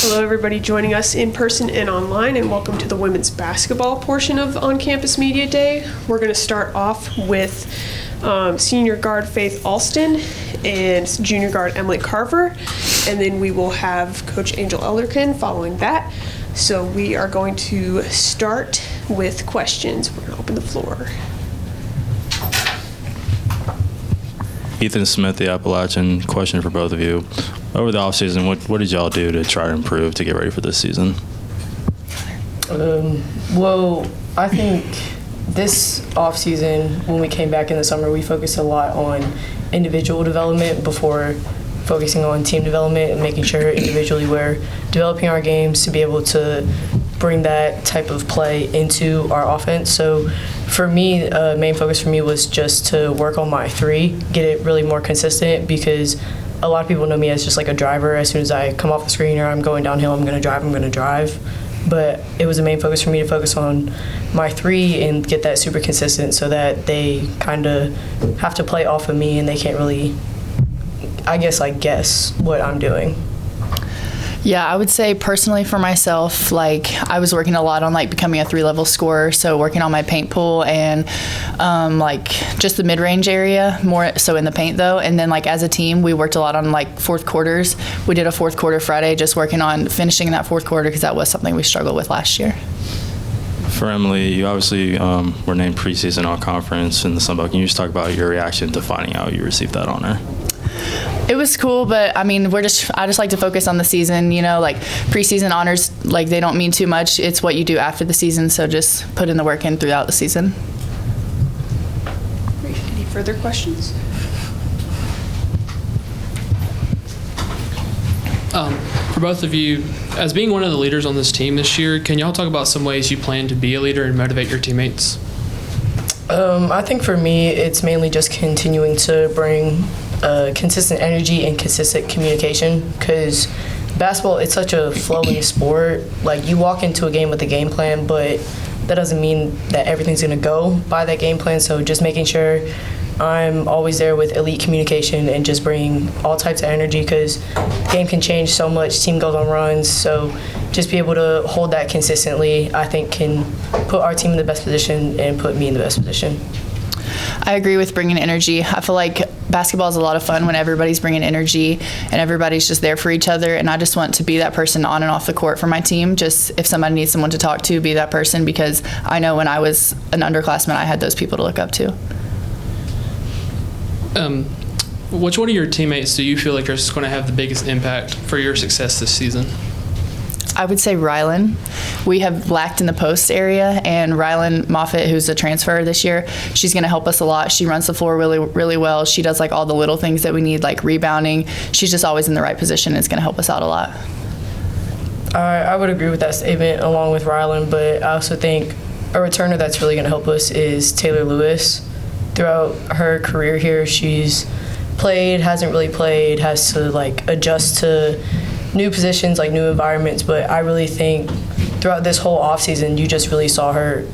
Hello, everybody joining us in person and online, and welcome to the women's basketball portion of On Campus Media Day. We're going to start off with senior guard Faith Alston and junior guard Emily Carver, and then we will have Coach Angel Ellerkin following that. So we are going to start with questions. We're going to open the floor. Ethan Smith, the Appalachian. Question for both of you. Over the offseason, what did y'all do to try to improve to get ready for this season? Well, I think this offseason, when we came back in the summer, we focused a lot on individual development before focusing on team development and making sure individually we're developing our games to be able to bring that type of play into our offense. So for me, main focus for me was just to work on my three, get it really more consistent, because a lot of people know me as just like a driver. As soon as I come off the screen or I'm going downhill, I'm going to drive. But it was a main focus for me to focus on my three and get that super consistent so that they kind of have to play off of me and they can't really, I guess, like guess what I'm doing. Yeah, I would say personally for myself, like I was working a lot on like becoming a 3-level scorer, so working on my paint pool and like just the mid-range area, more so in the paint though. And then like as a team, we worked a lot on like fourth quarters. We did a fourth quarter Friday, just working on finishing that fourth quarter because that was something we struggled with last year. For Emily, you obviously were named preseason all-conference in the Sun Belt. Can you just talk about your reaction to finding out you received that honor? It was cool, but I mean, I just like to focus on the season, you know, like preseason honors, like they don't mean too much. It's what you do after the season, so just put in the work in throughout the season. Great. Any further questions? For both of you, as being one of the leaders on this team this year, can y'all talk about some ways you plan to be a leader and motivate your teammates? I think for me, it's mainly just continuing to bring consistent energy and consistent communication, because basketball, it's such a flowing sport. Like, you walk into a game with a game plan, but that doesn't mean that everything's going to go by that game plan. So just making sure I'm always there with elite communication and just bringing all types of energy, because the game can change so much, team goes on runs. So just be able to hold that consistently, I think, can put our team in the best position and put me in the best position. I agree with bringing energy. I feel like basketball is a lot of fun when everybody's bringing energy and everybody's just there for each other. And I just want to be that person on and off the court for my team. Just if somebody needs someone to talk to, be that person, because I know when I was an underclassman, I had those people to look up to. Which one of your teammates do you feel like is going to have the biggest impact for your success this season? I would say Rylan. We have lacked in the post area, and Rylan Moffitt, who's a transfer this year, she's going to help us a lot. She runs the floor really, really well. She does like all the little things that we need, like rebounding. She's just always in the right position and it's going to help us out a lot. I would agree with that statement along with Rylan, but I also think a returner that's really going to help us is Taylor Lewis. Throughout her career here, she's played, hasn't really played, has to like adjust to new positions, like new environments. But I really think throughout this whole offseason, you just really saw her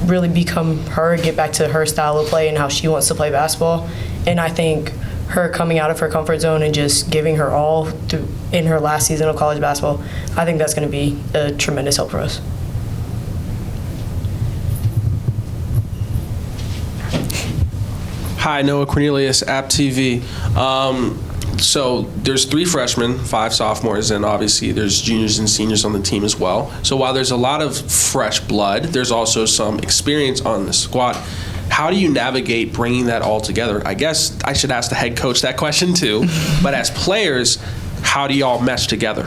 really become her, get back to her style of play and how she wants to play basketball. And I think her coming out of her comfort zone and just giving her all in her last season of college basketball, I think that's going to be a tremendous help for us. Hi, Noah Cornelius, App TV. So there's 3 freshmen, 5 sophomores, and obviously there's juniors and seniors on the team as well. So while there's a lot of fresh blood, there's also some experience on the squad. How do you navigate bringing that all together? I guess I should ask the head coach that question too. But as players, how do y'all mesh together?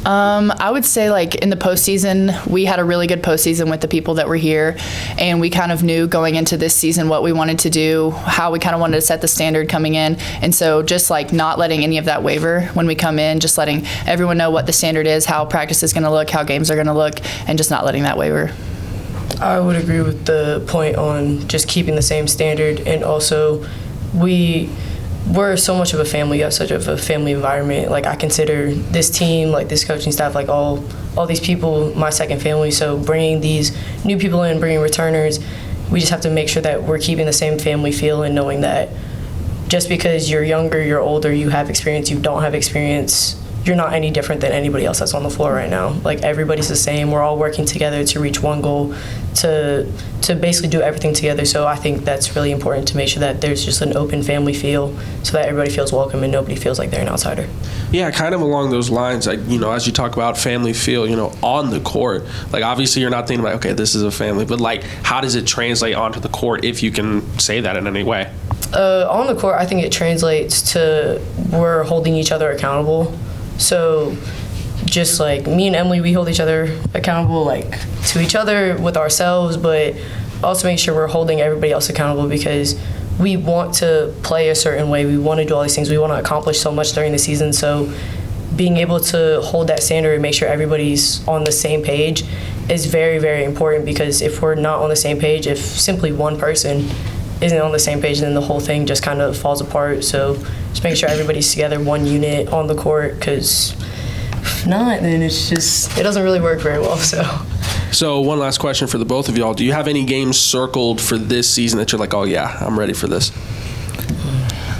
I would say like in the postseason, we had a really good postseason with the people that were here, and we kind of knew going into this season what we wanted to do, how we kind of wanted to set the standard coming in. And so just like not letting any of that waver when we come in, just letting everyone know what the standard is, how practice is going to look, how games are going to look, and just not letting that waver. I would agree with the point on just keeping the same standard, and also we're so much of a family. We have such of a family environment. Like, I consider this team, like this coaching staff, like all these people, my second family. So bringing these new people in, bringing returners, we just have to make sure that we're keeping the same family feel, and knowing that just because you're younger, you're older, you have experience, you don't have experience, you're not any different than anybody else that's on the floor right now. Like, everybody's the same. We're all working together to reach one goal, to basically do everything together. So I think that's really important to make sure that there's just an open family feel so that everybody feels welcome and nobody feels like they're an outsider. Yeah, kind of along those lines, like, you know, as you talk about family feel, you know, on the court, like, obviously you're not thinking about, okay, this is a family, but, like, how does it translate onto the court, if you can say that in any way? On the court, I think it translates to we're holding each other accountable. So just like me and Emily, we hold each other accountable, like, to each other, with ourselves, but also make sure we're holding everybody else accountable, because we want to play a certain way. We want to do all these things. We want to accomplish so much during the season. So being able to hold that standard and make sure everybody's on the same page is very, very important, because if we're not on the same page, if simply one person isn't on the same page, then the whole thing just kind of falls apart. So just make sure everybody's together, one unit on the court, because if not, then it doesn't really work very well. So one last question for the both of y'all. Do you have any games circled for this season that you're like, oh yeah, I'm ready for this?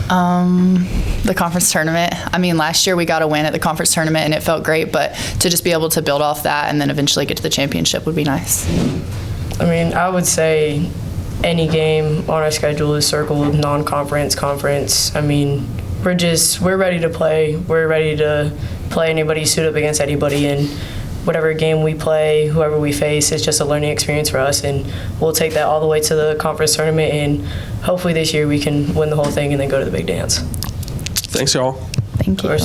The conference tournament. I mean, last year we got a win at the conference tournament and it felt great, but to just be able to build off that and then eventually get to the championship would be nice. I mean, I would say any game on our schedule is circled, non-conference, conference. I mean, we're ready to play. We're ready to play anybody, suit up against anybody, and whatever game we play, whoever we face, it's just a learning experience for us, and we'll take that all the way to the conference tournament, and hopefully this year we can win the whole thing and then go to the big dance. Thanks, y'all. Thank you.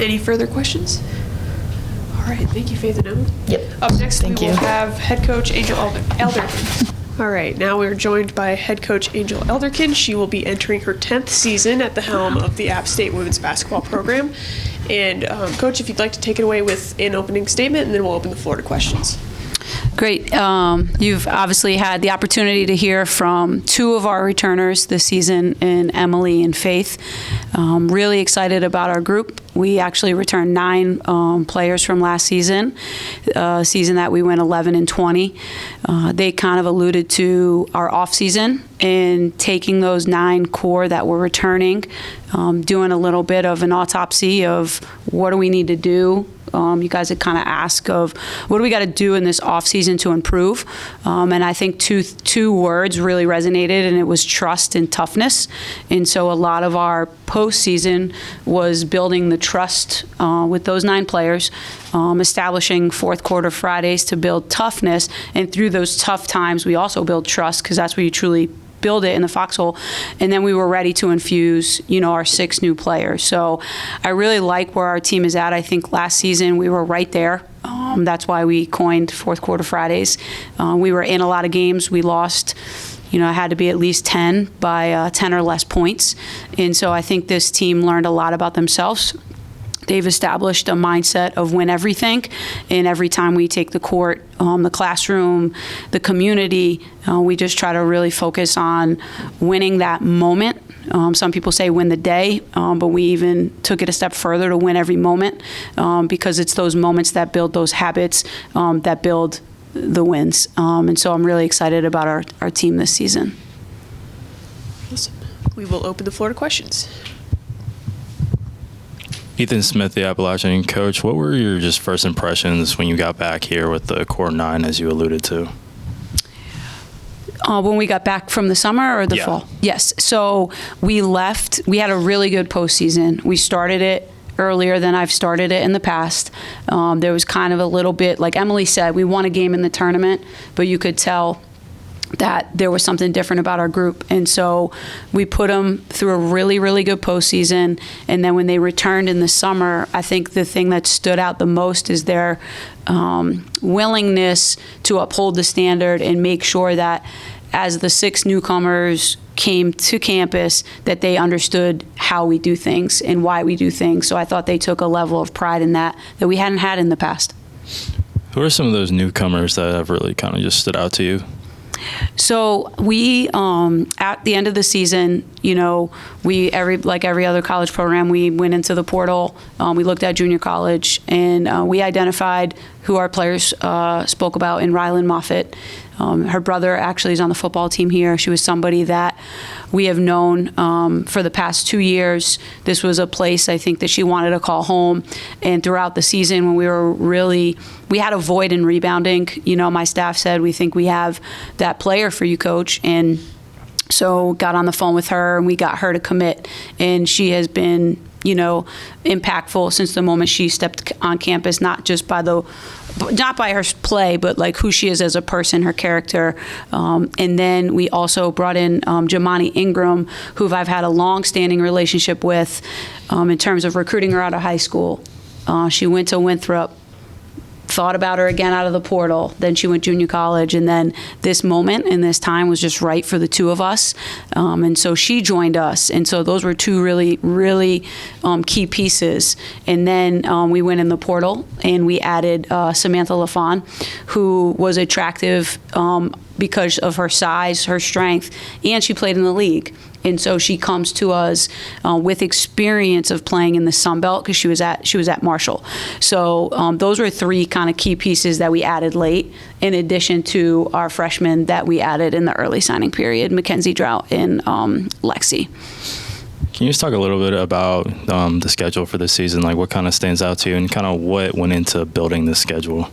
Any further questions? All right, thank you, Faith and Emma. Yep. Up next, Thank we you. will have head coach Angel Elderkin. All right, now we're joined by head coach Angel Elderkin. She will be entering her 10th season at the helm of the App State women's basketball program. And Coach, if you'd like to take it away with an opening statement, and then we'll open the floor to questions. Great. You've obviously had the opportunity to hear from two of our returners this season, in Emily and Faith. Really excited about our group. We actually returned 9 players from last season, season that we went 11-20. They kind of alluded to our off season and taking those 9 core that were returning, doing a little bit of an autopsy of what do we need to do. You guys had kind of asked of what do we got to do in this off season to improve, and I think two words really resonated, and it was trust and toughness. And so a lot of our postseason was building the trust with those 9 players, establishing fourth quarter Fridays to build toughness, and through those tough times we also build trust, because that's where you truly build it in the foxhole. And then we were ready to infuse, our 6 new players. So I really like where our team is at. I think last season we were right there. That's why we coined fourth quarter Fridays. We were in a lot of games. We lost, it had to be at least 10 by 10 or less points. And so I think this team learned a lot about themselves. They've established a mindset of win everything, and every time we take the court, the classroom, the community, we just try to really focus on winning that moment. Some people say win the day, but we even took it a step further to win every moment, because it's those moments that build those habits, that build the wins. And so I'm really excited about our team this season. Awesome. We will open the floor to questions. Ethan Smith, the Appalachian coach, what were your just first impressions when you got back here with the core 9, as you alluded to? When we got back from the summer or the fall? Yes. So we left. We had a really good postseason. We started it earlier than I've started it in the past. There was kind of a little bit, like Emily said, we won a game in the tournament, but you could tell that there was something different about our group. And so we put them through a really, really good postseason. And then when they returned in the summer, I think the thing that stood out the most is their willingness to uphold the standard and make sure that as the 6 newcomers came to campus, that they understood how we do things and why we do things. So I thought they took a level of pride in that we hadn't had in the past. Who are some of those newcomers that have really kind of just stood out to you? So we, at the end of the season, like every other college program, we went into the portal. We looked at junior college, and we identified who our players spoke about in Rylan Moffitt. Her brother actually is on the football team here. She was somebody that we have known for the past 2 years. This was a place I think that she wanted to call home. And throughout the season, when we had a void in rebounding. My staff said, we think we have that player for you, coach. And so got on the phone with her, and we got her to commit. And she has been impactful since the moment she stepped on campus, not by her play, but like who she is as a person, her character. And then we also brought in Jamani Ingram, who I've had a long-standing relationship with in terms of recruiting her out of high school. She went to Winthrop, thought about her again out of the portal. Then she went junior college, and then this moment and this time was just right for the two of us. And so she joined us, and so those were two really, really key pieces. And then we went in the portal and we added Samantha LaFawn, who was attractive because of her size, her strength, and she played in the league. And so she comes to us with experience of playing in the Sun Belt because she was at Marshall. So those were three kind of key pieces that we added late, in addition to our freshmen that we added in the early signing period, Mackenzie Drought and Lexi. Can you just talk a little bit about the schedule for this season? Like, what kind of stands out to you, and kind of what went into building this schedule?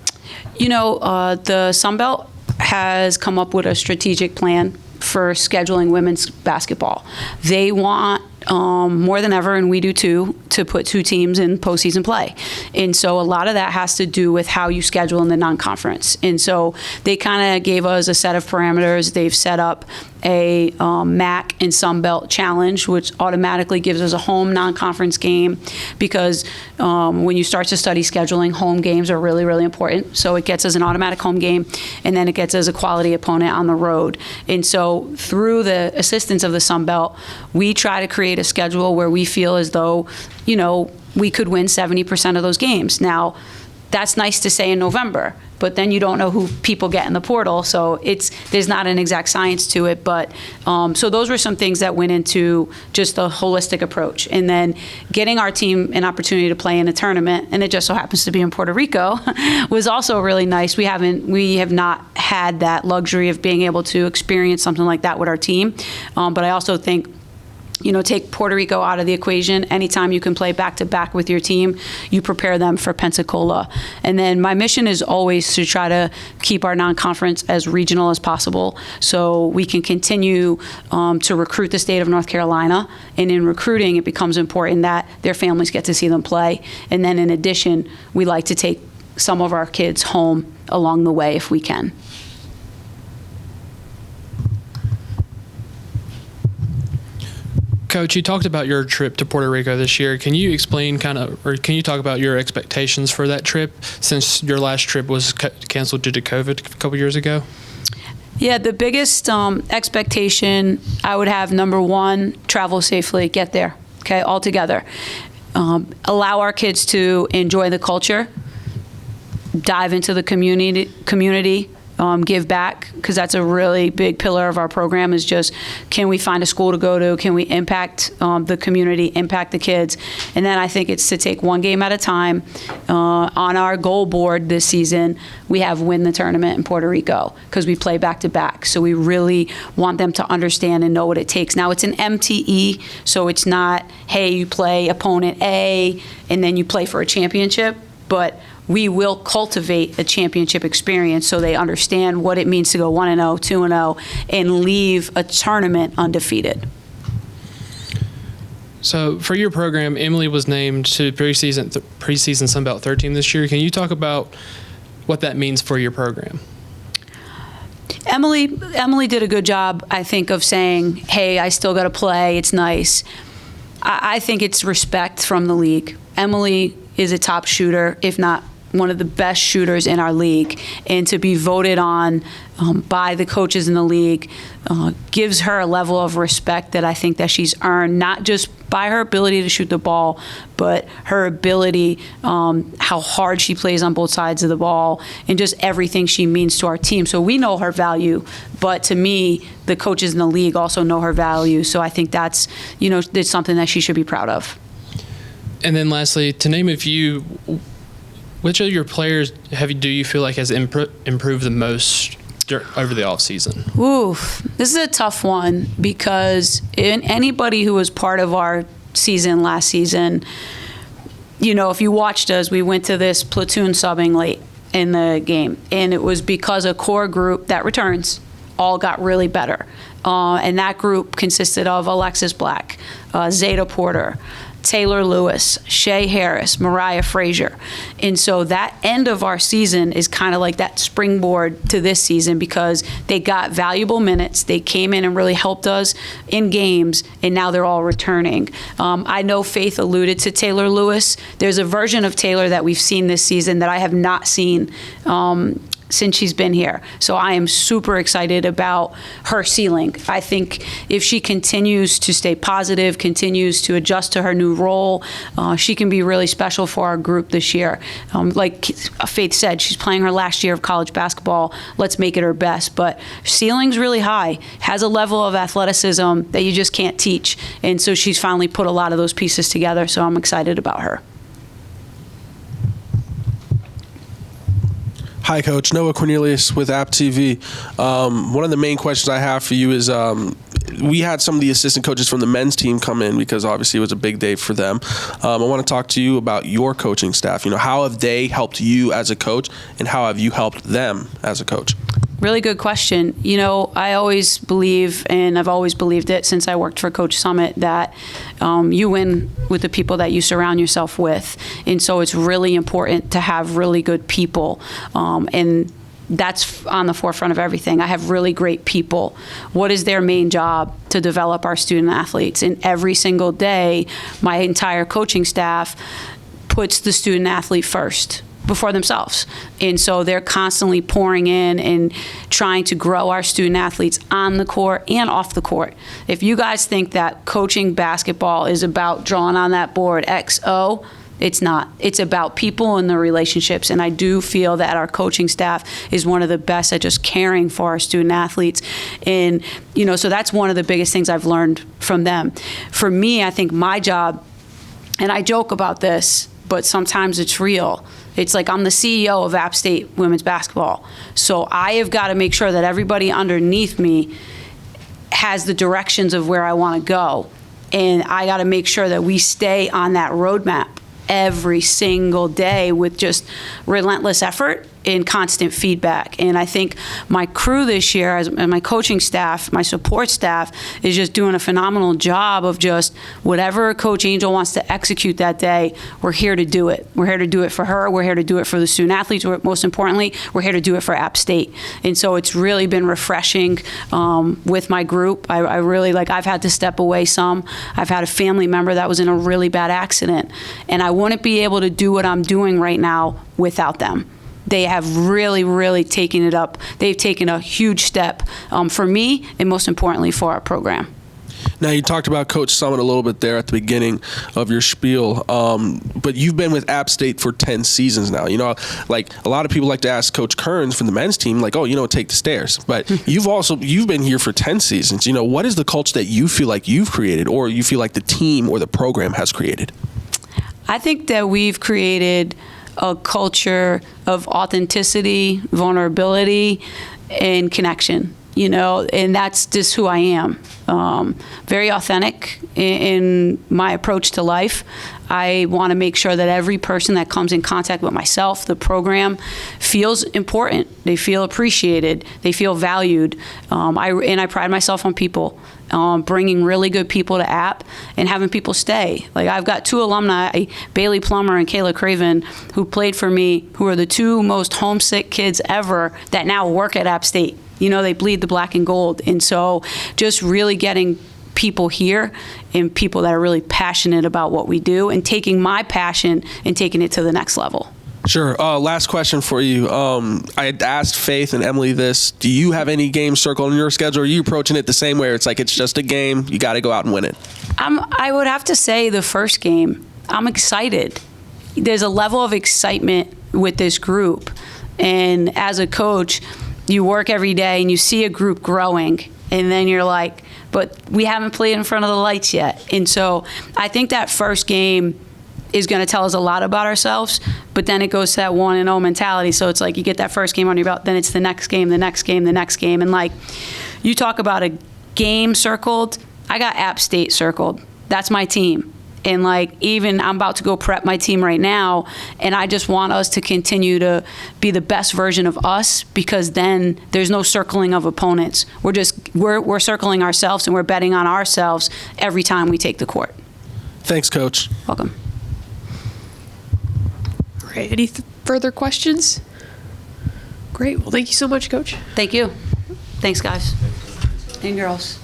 The Sun Belt has come up with a strategic plan for scheduling women's basketball. They want more than ever, and we do too, to put two teams in postseason play. And so a lot of that has to do with how you schedule in the non-conference. And so they kind of gave us a set of parameters. They've set up a MAC and Sun Belt challenge, which automatically gives us a home non-conference game, because when you start to study scheduling, home games are really, really important. So it gets us an automatic home game, and then it gets us a quality opponent on the road. And so through the assistance of the Sun Belt, we try to create a schedule where we feel as though, we could win 70% of those games. Now, that's nice to say in November, but then you don't know who people get in the portal, so there's not an exact science to it. But so those were some things that went into just the holistic approach, and then getting our team an opportunity to play in a tournament, and it just so happens to be in Puerto Rico, was also really nice. We have not had that luxury of being able to experience something like that with our team, but I also think, take Puerto Rico out of the equation. Anytime you can play back-to-back with your team, you prepare them for Pensacola. And then my mission is always to try to keep our non-conference as regional as possible, so we can continue to recruit the state of North Carolina. And in recruiting, it becomes important that their families get to see them play. And then in addition, we like to take some of our kids home along the way if we can. Coach, you talked about your trip to Puerto Rico this year. Can you explain can you talk about your expectations for that trip, since your last trip was canceled due to COVID a couple years ago? Yeah, the biggest expectation I would have, number one, travel safely, get there, okay, all together. Allow our kids to enjoy the culture, dive into the community, give back, because that's a really big pillar of our program, is just, can we find a school to go to? Can we impact the community, impact the kids? And then I think it's to take one game at a time. On our goal board this season, we have win the tournament in Puerto Rico, because we play back-to-back. So we really want them to understand and know what it takes. Now, it's an MTE, so it's not, hey, you play opponent A, and then you play for a championship, but we will cultivate a championship experience so they understand what it means to go 1-0, 2-0, and leave a tournament undefeated. So for your program, Emily was named to preseason Sun Belt 13 this year. Can you talk about what that means for your program? Emily did a good job, I think, of saying, hey, I still got to play. It's nice. I think it's respect from the league. Emily is a top shooter, if not one of the best shooters in our league, and to be voted on by the coaches in the league gives her a level of respect that I think that she's earned, not just by her ability to shoot the ball, but her ability, how hard she plays on both sides of the ball, and just everything she means to our team. So we know her value, but to me, the coaches in the league also know her value. So I think that's, that's something that she should be proud of. And then lastly, to name a few, which of your players do you feel like has improved the most over the offseason? Oof, this is a tough one because anybody who was part of our season last season, if you watched us, we went to this platoon subbing late in the game, and it was because a core group that returns all got really better. And that group consisted of Alexis Black, Zeta Porter, Taylor Lewis, Shea Harris, Mariah Frazier. And so that end of our season is kind of like that springboard to this season because they got valuable minutes. They came in and really helped us in games, and now they're all returning. I know Faith alluded to Taylor Lewis. There's a version of Taylor that we've seen this season that I have not seen since she's been here. So I am super excited about her ceiling. I think if she continues to stay positive, continues to adjust to her new role, she can be really special for our group this year. Like Faith said, she's playing her last year of college basketball. Let's make it her best. But ceiling's really high, has a level of athleticism that you just can't teach. And so she's finally put a lot of those pieces together. So I'm excited about her. Hi, Coach. Noah Cornelius with App TV. One of the main questions I have for you is we had some of the assistant coaches from the men's team come in because obviously it was a big day for them. I want to talk to you about your coaching staff. How have they helped you as a coach, and how have you helped them as a coach? Really good question. I always believe, and I've always believed it since I worked for Coach Summit, that you win with the people that you surround yourself with. And so it's really important to have really good people. And that's on the forefront of everything. I have really great people. What is their main job? To develop our student athletes. And every single day, my entire coaching staff puts the student athlete first before themselves. And so they're constantly pouring in and trying to grow our student athletes on the court and off the court. If you guys think that coaching basketball is about drawing on that board XO, it's not. It's about people and the relationships. And I do feel that our coaching staff is one of the best at just caring for our student athletes. And, so that's one of the biggest things I've learned from them. For me, I think my job, and I joke about this, but sometimes it's real. It's like I'm the CEO of App State women's basketball. So I have got to make sure that everybody underneath me has the directions of where I want to go. And I got to make sure that we stay on that roadmap every single day with just relentless effort and constant feedback. And I think my crew this year, and my coaching staff, my support staff, is just doing a phenomenal job of just whatever Coach Angel wants to execute that day, we're here to do it. We're here to do it for her. We're here to do it for the student athletes. Most importantly, we're here to do it for App State. And so it's really been refreshing with my group. I really, I've had to step away some. I've had a family member that was in a really bad accident. And I wouldn't be able to do what I'm doing right now without them. They have really, really taken it up. They've taken a huge step for me and most importantly for our program. Now, you talked about Coach Summit a little bit there at the beginning of your spiel, but you've been with App State for 10 seasons now. A lot of people like to ask Coach Kearns from the men's team, take the stairs. But you've been here for 10 seasons. What is the culture that you feel like you've created, or you feel like the team or the program has created? I think that we've created a culture of authenticity, vulnerability, and connection, and that's just who I am. Very authentic in my approach to life. I want to make sure that every person that comes in contact with myself, the program, feels important. They feel appreciated. They feel valued. I pride myself on people. Bringing really good people to App and having people stay. I've got two alumni, Bailey Plummer and Kayla Craven, who played for me, who are the two most homesick kids ever that now work at App State. They bleed the black and gold. And so just really getting people here and people that are really passionate about what we do and taking my passion and taking it to the next level. Sure. Last question for you. I had asked Faith and Emily this. Do you have any games circled on your schedule? Or are you approaching it the same way? It's like it's just a game. You got to go out and win it. I would have to say the first game, I'm excited. There's a level of excitement with this group. And as a coach, you work every day and you see a group growing. And then you're like, but we haven't played in front of the lights yet. And so I think that first game is going to tell us a lot about ourselves, but then it goes to that 1-0 mentality. So it's like you get that first game on your belt, then it's the next game, the next game, the next game. And like you talk about a game circled, I got App State circled. That's my team. And like even I'm about to go prep my team right now, and I just want us to continue to be the best version of us, because then there's no circling of opponents. We're circling ourselves, and we're betting on ourselves every time we take the court. Thanks, Coach. Welcome. All right, any further questions? Great. Well, thank you so much, Coach. Thank you. Thanks, guys and girls.